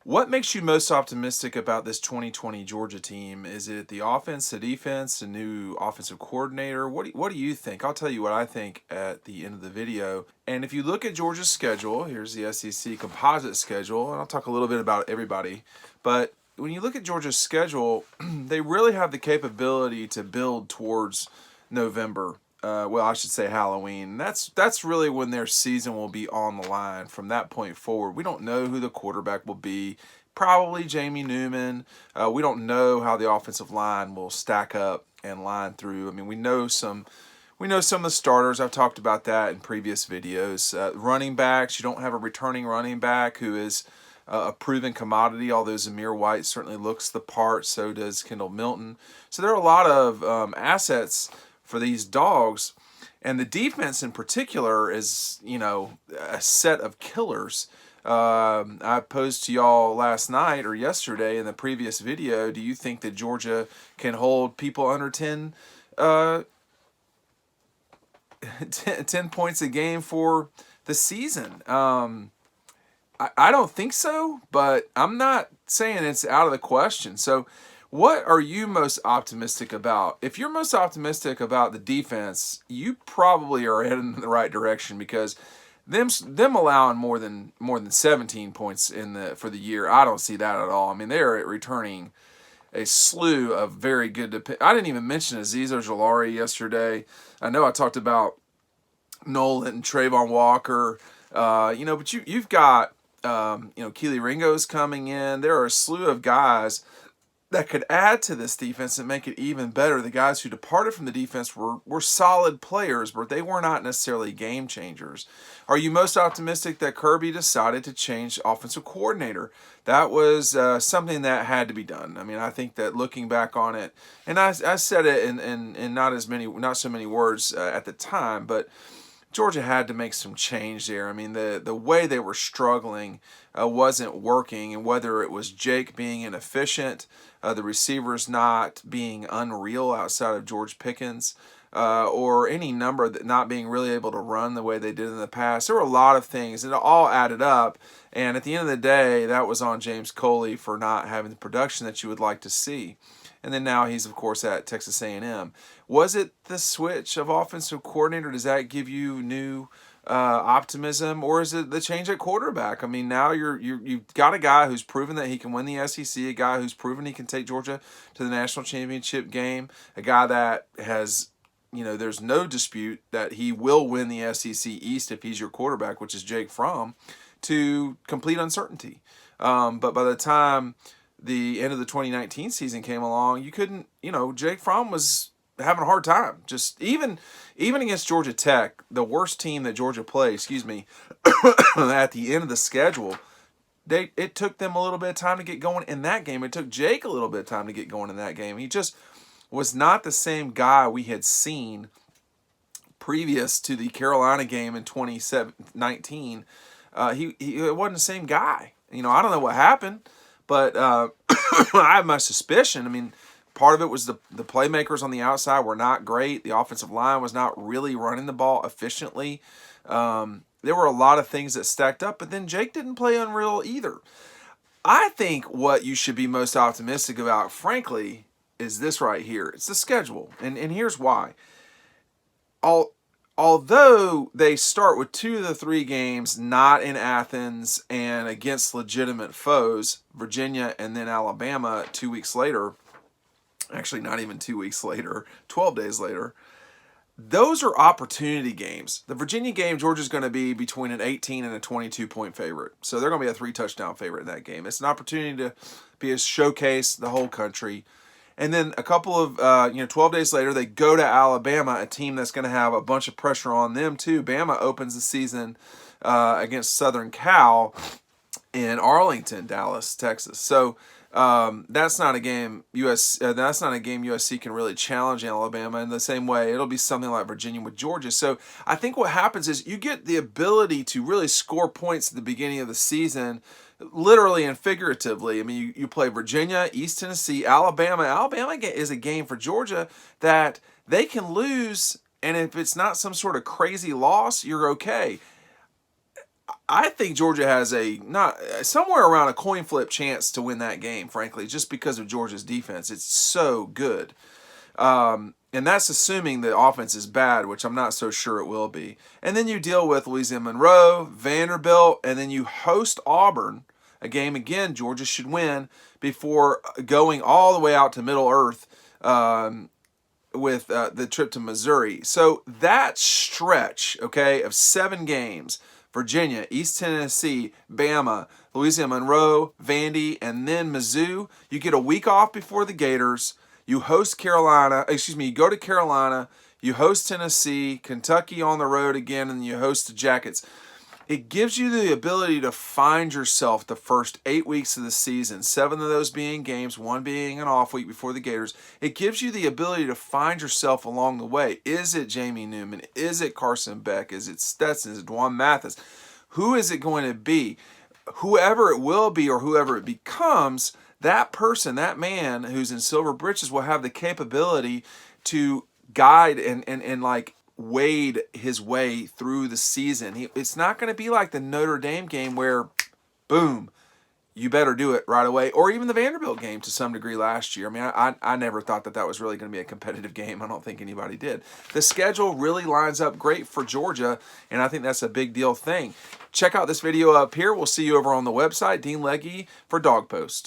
What makes you most optimistic about this 2020 Georgia team? Is it the offense, the defense, the new offensive coordinator? What do you think? I'll tell you what I think at the end of the video. And if you look at Georgia's schedule, here's the SEC composite schedule, and I'll talk a little bit about everybody. But when you look at Georgia's schedule, they really have the capability to build towards November. Well, I should say Halloween. That's really when their season will be on the line. From that point forward, we don't know who the quarterback will be. Probably Jamie Newman. We don't know how the offensive line will stack up and line through. I mean, we know some. We know some of the starters. I've talked about that in previous videos. Running backs. You don't have a returning running back who is a proven commodity, although Zamir White certainly looks the part. So does Kendall Milton. So there are a lot of assets for these Dogs, and the defense in particular is, a set of killers. I posed to y'all last night or yesterday in the previous video, do you think that Georgia can hold people under 10 points a game for the season? I don't think so, but I'm not saying it's out of the question. So what are you most optimistic about? If you're most optimistic about the defense, you probably are heading in the right direction, because them allowing more than 17 points for the year, I don't see that at all. I mean, they are returning a slew of very good. I didn't even mention Azeez Ojulari yesterday. I know I talked about Nolan and Trayvon Walker, but you've got Keely Ringo's coming in. There are a slew of guys that could add to this defense and make it even better. The guys who departed from the defense were solid players, but they were not necessarily game changers. Are you most optimistic that Kirby decided to change offensive coordinator? That was something that had to be done. I mean, I think that looking back on it, and I said it in not so many words at the time, but Georgia had to make some change there. I mean, the way they were struggling wasn't working, and whether it was Jake being inefficient, the receivers not being unreal outside of George Pickens, or any number that not being really able to run the way they did in the past. There were a lot of things, and it all added up. And at the end of the day, that was on James Coley for not having the production that you would like to see. And then now he's, of course, at Texas A&M. Was it the switch of offensive coordinator? Does that give you new optimism, or is it the change at quarterback? I mean, now you've got a guy who's proven that he can win the SEC, a guy who's proven he can take Georgia to the national championship game, a guy that has, there's no dispute that he will win the SEC East if he's your quarterback, which is Jake Fromm, to complete uncertainty. But by the time the end of the 2019 season came along, you couldn't, Jake Fromm was having a hard time. Just even against Georgia Tech, the worst team that Georgia played, at the end of the schedule, it took them a little bit of time to get going in that game. It took Jake a little bit of time to get going in that game. He just was not the same guy we had seen previous to the Carolina game in 2019. He wasn't the same guy. I don't know what happened, but I have my suspicion. I mean, part of it was the playmakers on the outside were not great. The offensive line was not really running the ball efficiently. There were a lot of things that stacked up, but then Jake didn't play unreal either. I think what you should be most optimistic about, frankly, is this right here. It's the schedule, and here's why. Although they start with 2 of the 3 games not in Athens and against legitimate foes, Virginia and then Alabama 2 weeks later, actually not even 2 weeks later, 12 days later, those are opportunity games. The Virginia game, Georgia's going to be between an 18 and a 22-point favorite. So they're going to be a 3-touchdown favorite in that game. It's an opportunity to be a showcase the whole country. And then a couple of, 12 days later, they go to Alabama, a team that's going to have a bunch of pressure on them too. Bama opens the season against Southern Cal in Arlington, Dallas, Texas. So that's not a game USC can really challenge Alabama in the same way. It'll be something like Virginia with Georgia. So I think what happens is you get the ability to really score points at the beginning of the season, literally and figuratively. I mean, you play Virginia, East Tennessee, Alabama. Alabama is a game for Georgia that they can lose, and if it's not some sort of crazy loss, you're okay. I think Georgia has a not somewhere around a coin flip chance to win that game, frankly, just because of Georgia's defense. It's so good. And that's assuming the offense is bad, which I'm not so sure it will be. And then you deal with Louisiana Monroe, Vanderbilt, and then you host Auburn, a game, again, Georgia should win before going all the way out to Middle Earth with the trip to Missouri. So that stretch, okay, of 7 games, Virginia, East Tennessee, Bama, Louisiana Monroe, Vandy, and then Mizzou, you get a week off before the Gators. You host Carolina, you go to Carolina, you host Tennessee, Kentucky on the road again, and you host the Jackets. It gives you the ability to find yourself the first 8 weeks of the season, 7 of those being games, 1 being an off week before the Gators. It gives you the ability to find yourself along the way. Is it Jamie Newman? Is it Carson Beck? Is it Stetson? Is it Dwan Mathis? Who is it going to be? Whoever it will be or whoever it becomes, that person, that man who's in silver britches will have the capability to guide and like wade his way through the season. It's not going to be like the Notre Dame game where, boom, you better do it right away, or even the Vanderbilt game to some degree last year. I mean, I never thought that was really going to be a competitive game. I don't think anybody did. The schedule really lines up great for Georgia, and I think that's a big deal thing. Check out this video up here. We'll see you over on the website, Dean Legge for Dog Post.